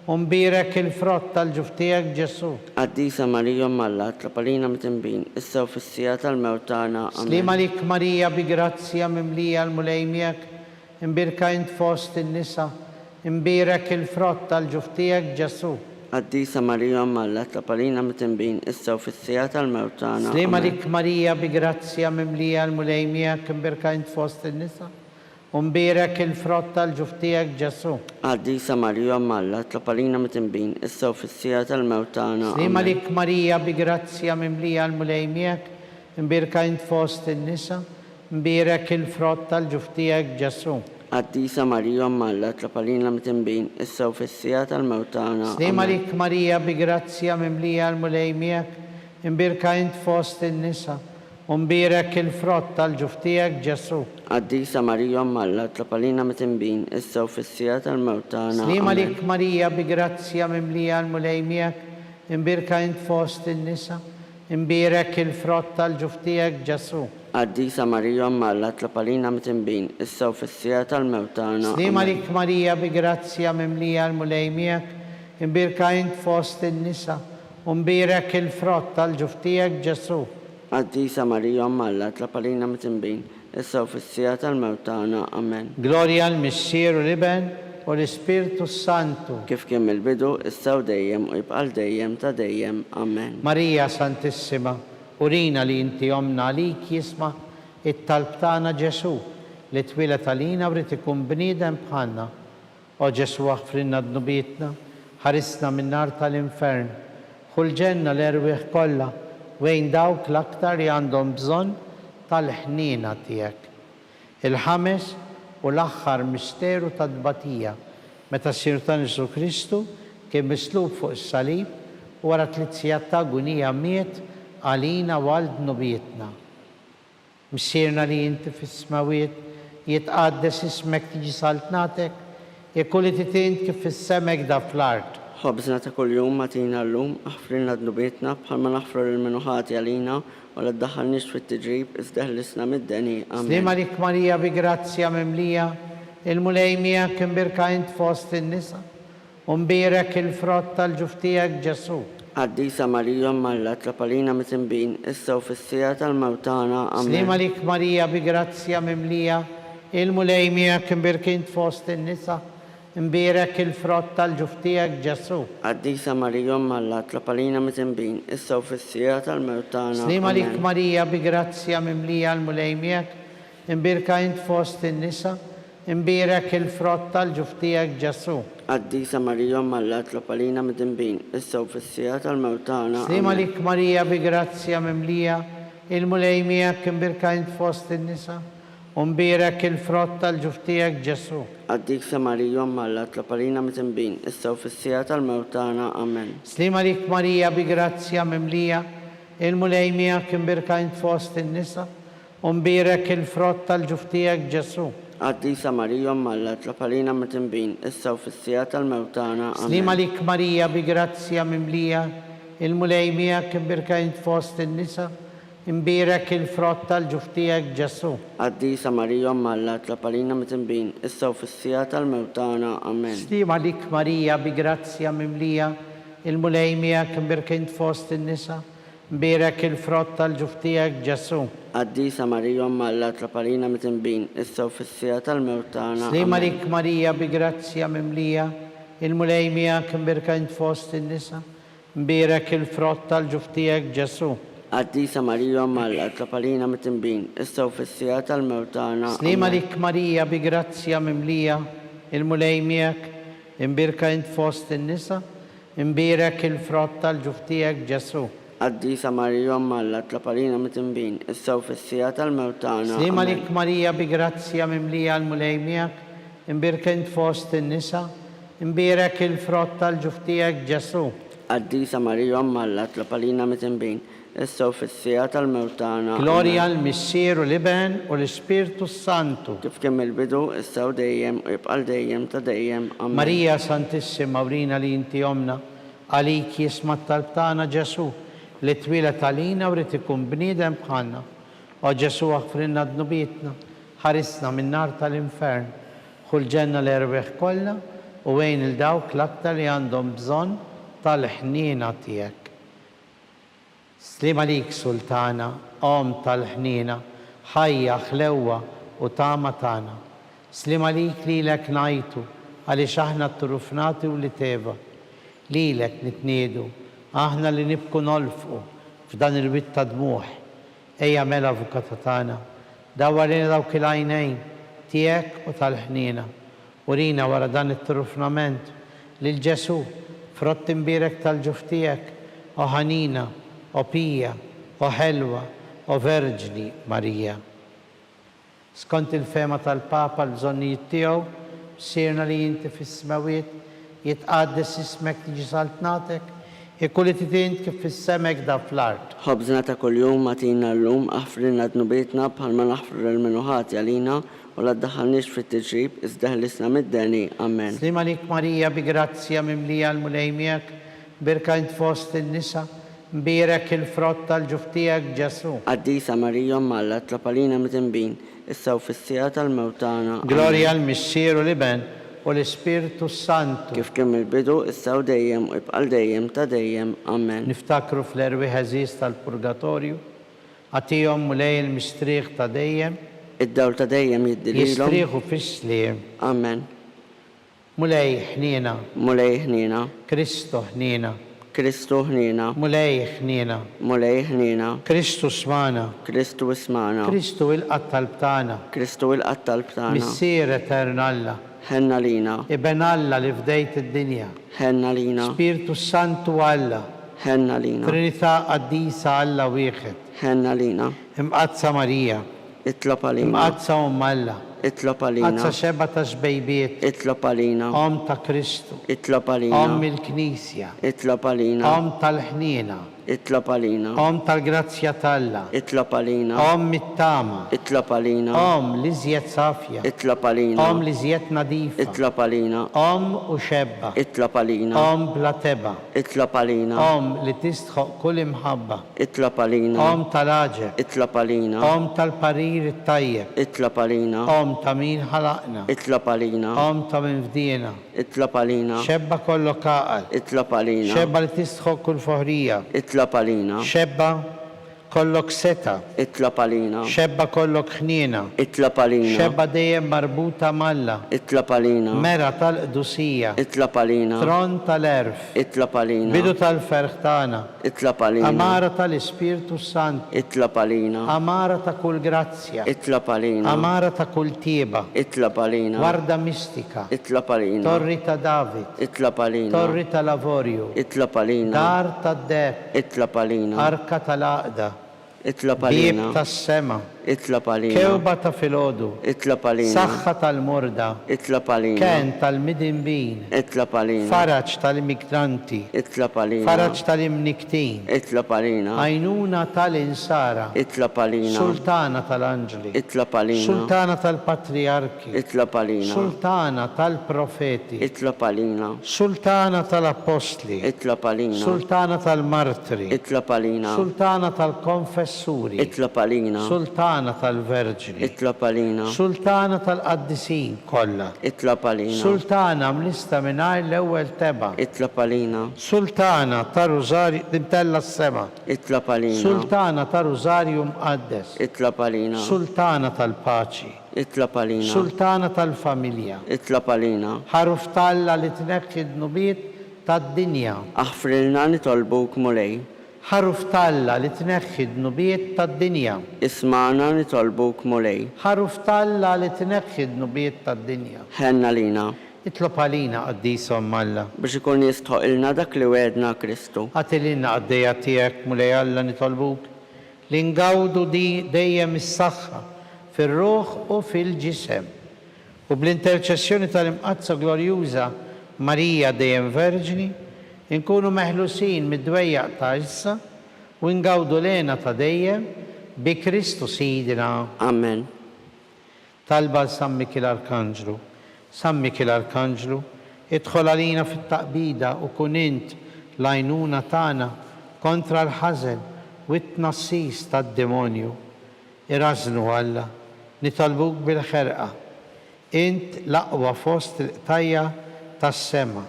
imbirek il-frott tal-ġuftijek Ġesu. Qaddisa Marija Malla tlapalina mit-imbin, issa u fis-sija tal-mewt tagħna. Slima Amen. lik Marija bi grazzja mimlija l-mulejmijak, imbirka int fost in-nisa, imbirek il-frott tal-ġuftijek Ġesu. Qaddisa Marija Malla tlapalina mit-imbin, issa u fis-sija tal-mewt tagħna. Slima Amen. lik Marija bi grazzja mimlija l-mulejmijak, imbirka int fost in-nisa, imbirek il-frott tal-ġuftijek Ġesu. Qaddisa Marija Malla tlapalina mit-imbin, issa u fis-sija tal-mewt tagħna. Slima Amen. lik Marija bi grazzja mimlija l-mulejmijak, imbirka int fost in-nisa, imbirek il-frott tal-ġuftijek Ġesu. Qaddisa Marija Malla tlapalina mit-imbin, issa u fis-sija tal-mewt tagħna. Slima Amen. lik Marija bi grazzja mimlija l-mulejmijak, imbirka int fost in-nisa, imbirek il-frott tal-ġuftijek Ġesu. Qaddisa Marija Malla tlapalina mit-imbin, issa u fis-sija tal-mewt tagħna. Slima Amen. lik Marija bi grazzja mimlija l-mulejmijak, imbirka int fost in-nisa, imbirek il-frott tal-ġuftijek Ġesu. Qaddisa Marija Malla tlapalina mit-imbin, issa u fis-sija tal-mewt tagħna. Slima Amen. lik Marija bi grazzja mimlija l-mulejmijak, imbirka int fost in-nisa, imbirek il-frott tal-ġuftijek Ġesu. Qaddisa Marija Malla tlapalina mit-imbin, issa u fis-sija tal-mewt tagħna. Amen. Gloria al-Missieru l-Iben u l-Spiritu Santu. Kif kemm il-bidu, issa u dejjem u jibqal dejjem ta' dejjem. Amen. Marija Santissima, urina li inti jomna lik jisma it-talb tagħna Ġesu li twilet għalina u rrid ikun bniedem bħalna. O Ġesu aħfrinna d-nubitna, ħarisna min-nar tal-infern, ħulġenna l-erwieħ kollha wejn dawk l-aktar li għandhom bżonn tal-ħnina tiegħek. Il-ħames u l-aħħar misteru tad-dbatija, meta sirta Ġesu Kristu kien mislub fuq is-salib u wara 3 sigħat ta' agonija miet għalina għal nubietna. Missirna li inti fis-smawiet, jitqaddes ismek tiġi saltnatek, ikulli titint kif fis-semek da fl-art. Ħobżna ta' kuljum matina l-lum, aħfrilna d-nubitna bħalma naħfru l-minuħati għalina u la ddaħħalniex fit-tiġrib, iżda ħlisna mid-deni. Slima Amen. lik Marija bi grazzja mimlija, il-mulejmija imbirka int fost in-nisa, imbirek il-frott tal-ġuftijek Ġesu. Qaddisa Marija Malla tlapalina mit-imbin, issa u fis-sija tal-mewt tagħna. Slima Amen. lik Marija bi grazzja mimlija, il-mulejmija imbirka int fost in-nisa, Imbirek il-frott tal-ġuftijak Ġesu. Qaddisa Marija Umm Alla, tlab għalina mit-imbin, issa u fis-sija tal-mewt tagħna. Slima lik Amen. Marija bi grazzja mimlija l-mulejmijak, imbirka int fost in-nisa, imbirek il-frott tal-ġuftijak Ġesu. Qaddisa Marija Umm Alla, tlab għalina mit-imbin, issa u fis-sija tal-mewt tagħna. Slima Amen. lik Marija bi grazzja mimlija il-mulejmijak, imbirka int fost in-nisa, imbirek il-frott tal-ġuftijak Ġesu. Qaddisa Marija Umm Alla, tlab għalina mit-imbin, issa u fis-sija tal-mewt tagħna. Amen. Slima lik Marija bi grazzja mimlija il-mulejmijak, imbirka int fost in-nisa, imbirek il-frott tal-ġuftijak Ġesu. Qaddisa Marija Umm Alla, tlab għalina mit-imbin, issa u fis-sija tal-mewt tagħna. Slima Amen. lik Marija bi grazzja mimlija il-mulejmijak, imbirka int fost in-nisa, imbirek il-frott tal-ġuftijak Ġesu. Qaddisa Marija Umm Alla, tlab għalina mit-imbin, issa u fis-sija tal-mewt tagħna. Amen. Slima lik Marija bi grazzja mimlija il-mulejmijak, imbirka int fost in-nisa, imbirek il-frott tal-ġuftijak Ġesu. Qaddisa Marija Umm Alla, tlab għalina mit-imbin, issa u fis-sija tal-mewt tagħna. Slima Amen. lik Marija bi grazzja mimlija il-mulejmijak, imbirka int fost in-nisa, imbirek il-frott tal-ġuftijak Ġesu. Qaddisa Marija Umm Alla, tlab għalina mit-imbin, issa u fis-sija tal-mewt tagħna. Slima Amen. lik Marija bi grazzja mimlija il-mulejmijak, imbirka int fost in-nisa, imbirek il-frott tal-ġuftijak Ġesu. Qaddisa Marija Umm Alla, tlab għalina mit-imbin, issa u fis-sija tal-mewt tagħna. Slima Amen. lik Marija bi grazzja mimlija il-mulejmijak, imbirka int fost in-nisa, imbirek il-frott tal-ġuftijak Ġesu. Qaddisa Marija Umm Alla, tlab għalina mit-imbin, issa u fis-sija tal-mewt tagħna. Gloria al-Missieru l-Iben u l-Spiritu Santu. Kif kemm il-bidu, issa u dejjem, u jibqa' dejjem ta' dejjem. Amen. Marija Santissima, urina li inti omna, għalik jisma tal-tana Ġesu, li twilet għalina u rrit ikun bniedem bħalna. O Ġesu għafrinna d-nubietna, ħarisna minn nar tal-infern, kull ġenna l-erbeħ kollha u wejn il-dawk l-aktar li għandhom bżonn tal-ħnina tiegħek. Slima lik Sultana, om tal-ħnina, ħajja, ħlewwa u tama tana. Slima lik lilek najtu, għaliex aħna t-turufnati u li teva. Lilek nitniedu, aħna li nibku nolfqu f'dan il-witt ta' dmuħ. Ejja mela avukata tana, dawwa lina dawk il-għajnejn tiegħek u tal-ħnina. Urina wara dan it-turufnament lil Ġesu, frott imbirek tal-ġuftijek, o ħanina, o pija, o ħelwa, o verġni Marija. Skont il-fema tal-Papa l-bżonnijiet tiegħu, sirna li inti fis-smawiet, jitqaddes ismek tiġi saltnatek, ikkulli titint kif fis-semek da fl-art. Ħobżna ta' kuljum matina llum, aħfrilna d-nubietna bħalma naħfru l-minuħati għalina u la ddaħħalniex fit-tiġrib, iżda ħlisna mid-deni. Amen. Slima lik Marija bi grazzja mimlija l-mulejmijak, birka int fost in-nisa, mbirek il-frott tal-ġuftijak Ġesu. Qaddisa Marija Umm Alla, tlab għalina mit-imbin, issa u fis-sija tal-mewt tagħna. Gloria al-Missieru l-Iben u l-Spiritu Santu. Kif kemm il-bidu, issa u dejjem, u jibqa' dejjem ta' dejjem. Amen. Niftakru fl-erwi ħażiż tal-Purgatorju, għatihom mulej il-mistrieħ ta' dejjem, Id-dawl ta' dejjem jiddililhom. jistrieħu fis-sliem. Amen. Mulej ħnina, Mulej ħnina, Kristu ħnina, Kristu ħnina, mulej ħnina, mulej ħnina, Kristu smana, Kristu ismana, Kristu il-qattal btana, Kristu il-qattal btagħna. missier eternalla, Ħenna lina, Iben Alla li fdejt id-dinja, ħenna lina, Spiritu Santu Alla, ħenna lina, Trinità qaddisa Alla wieħed, ħenna lina, imqazza Marija, itlob għalina, imqazza Alla, itlob għalina, qazza xeba ta' xbejbiet, itlob għalina, Om ta' Kristu, itlob għalina, Om il-Knisja, itlob għalina, Om tal-ħnina, itlob għalina, Om tal-grazzja talla, itlob għalina, Om mit-tama, itlob għalina, Om li żjed safja, itlob għalina, Om li żjed nadifa, itlob għalina, Om u xebba, itlob għalina, Om bla teba, itlob għalina, Om li tistħoq kull imħabba, itlob għalina, Om tal-aġer, itlob għalina, Om tal-parir it-tajjeb, itlob għalina, Om ta' min ħalaqna, itlob għalina, Om ta' min fdina, itlob għalina, xebba kollu kaqal, itlob għalina, xebba li tistħoq kull foħrija, itlob għalina, xebba kollok seta, اطلب علينا xebba kollok ħniena, اطلب علينا xebba dejjem marbuta malla, اطلب علينا mera tal-qdusija, اطلب علينا tron tal-erf, اطلب علينا bidu tal-ferħ tagħna, اطلب علينا amara tal-Ispirtu Sant, اطلب علينا amara ta' kull grazzja, اطلب علينا amara ta' kull tieba, اطلب علينا warda mistika, اطلب علينا torri ta' David, اطلب علينا torri ta' Lavorju, اطلب علينا dar ta' deb, اطلب علينا arka tal-aqda, اطلب bib علينا tas-sema, اطلب علينا kewba ta' filodu, اطلب علينا saħħa tal-murda, اطلب علينا ken tal-midinbin, اطلب علينا faraġ tal-immigranti, اطلب علينا faraġ tal-imniktin, اطلب علينا għajnuna tal-insara, اطلب علينا sultana tal-anġli, اطلب علينا sultana tal-patriarki, اطلب علينا sultana tal-profeti, اطلب علينا sultana tal-apostli, اطلب علينا sultana tal-martri, اطلب علينا sultana tal-konfessuri, اطلب علينا sultana tal-verġni, اطلب علينا sultana tal-qaddisin kollha, اطلب علينا sultana mlista mingħajr l-ewwel teba, اطلب علينا sultana ta' Rużarju dimtella s-sema, اطلب علينا sultana ta' Rużarju mqaddes, اطلب علينا sultana tal-paċi, اطلب علينا sultana tal-familja, اطلب علينا ħaruf talla li tneħħi d-nubiet tad-dinja, اغفر لنا نطلبوك مولاي ħaruf talla li tneħħi d-nubiet tad-dinja, اسمعنا نطلبوك مولاي ħaruf talla li tneħħi d-nubiet tad-dinja. ħenna lina Itlob għalina qaddisom Alla, biex ikun jistħoq ilna dak li wedna Kristu. għatilina għaddeja tiegħek mulej Alla nitolbuk li ngawdu dejjem is-saħħa fir-ruħ u fil-ġisem u bl-interċessjoni tal-imqazza glorjuża Marija dejjem Verġni inkunu meħlusin mid-dwejjaq ta' issa u ngawdu lena ta' dejjem bi Kristu Sidina. Amen. Talba San Mikil Arkanġlu. San Mikil Arkanġlu, idħol għalina fit-taqbida u kun int l-għajnuna tagħna kontra l-ħażen u t-tnassis tad-demonju. Irażnu Alla, nitolbuk bil-ħerqa. Int l-aqwa fost il-qtajja tas-sema.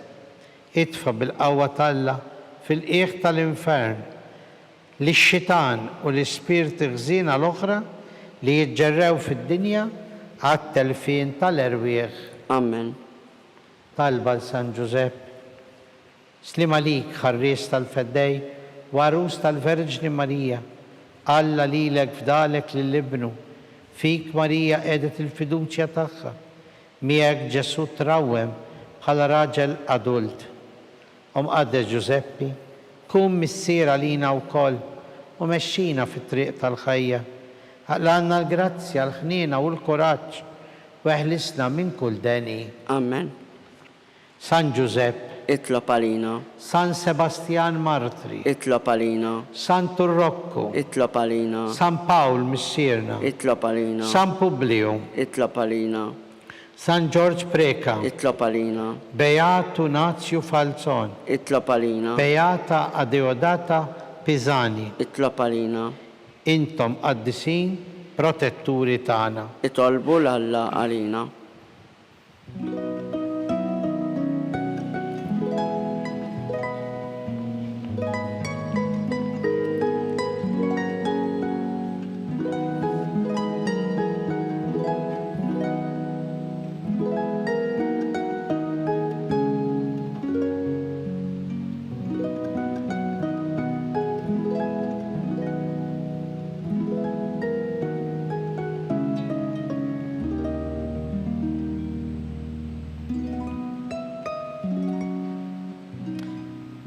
Idfa bil-qawwa talla fil-qiegħ tal-infern li x-xitan u l-ispirti ħżiena l-oħra li jiġġerrew fid-dinja għat-telfin tal-erwieħ. Amen. Talba San Giuseppe, slima lik ħarris tal-feddej, warus tal-Verġni Marija, Alla lilek fdalek lill-ibnu, fik Marija edet il-fiduċja tagħha, miegħek Ġesu trawwem bħala raġel adult. Qaddes Giuseppi, kun missier għalina wkoll u mexxina fit-triq tal-ħajja, ħaqlanna l-grazzja, l-ħniena u l-kuraġġ u eħlisna minn kull deni. Amen. San Giuseppe, اطلب علينا San Sebastian Martri, اطلب علينا San Turrocco, اطلب علينا San Paul Missirna, اطلب علينا San Publio, اطلب علينا San George Preca, اطلب علينا Beato Nazio Falzon, اطلب علينا Beata Adeodata Pisani, اطلب علينا intom qaddisin protetturi tagħna. اطلبوا لله علينا.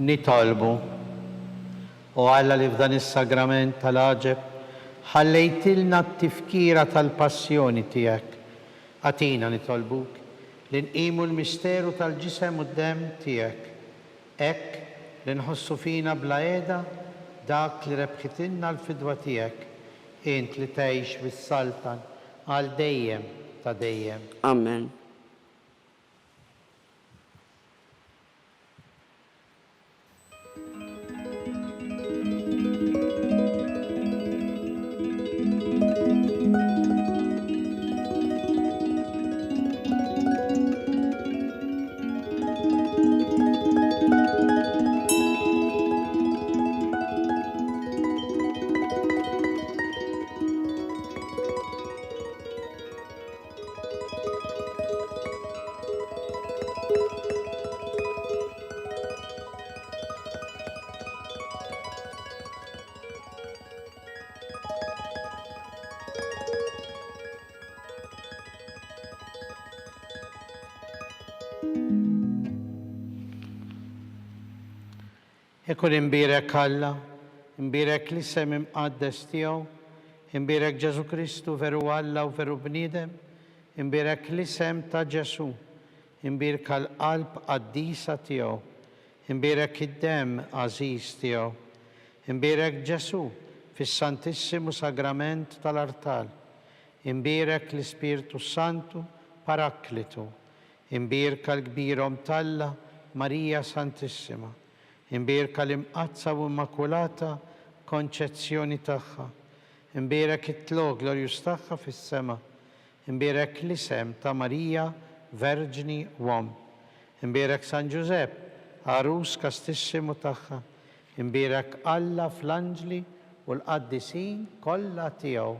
Nitolbu u Alla li f'dan is-sagrament tal-aġeb ħallejtilna t-tifkira tal-passjoni tiegħek. Għatina nitolbuk li nqimu l-misteru tal-ġisem u d-dem tiegħek. Hekk li nħossu fina bla qiegħda dak li rebħitilna l-fidwa tiegħek. Int li tgħix bis-saltan għal dejjem ta' dejjem. Amen. Ikun imbirek Alla, imbirek l-isem imqaddes tiegħu, imbirek Ġesu Kristu veru Alla u veru bniedem, imbirek l-isem ta' Ġesu, imbirek l-qalb qaddisa tiegħu, imbirek id-dem għażiż tiegħu, imbirek Ġesu fis-Santissimu Sagrament tal-Artal, imbirek l-Ispirtu Santu Paraklitu, imbirek l-kbirhom Talla Marija Santissima, imbirek l-imqazza u immakulata konċezzjoni tagħha, imbirek it-tlo glorjus tagħha fis-sema, imbirek l-isem ta' Marija Verġni Uom, imbirek San Giuseppe, Arus kastissimu tagħha, imbirek Alla fl-anġli u l-qaddisin kollha tiegħu.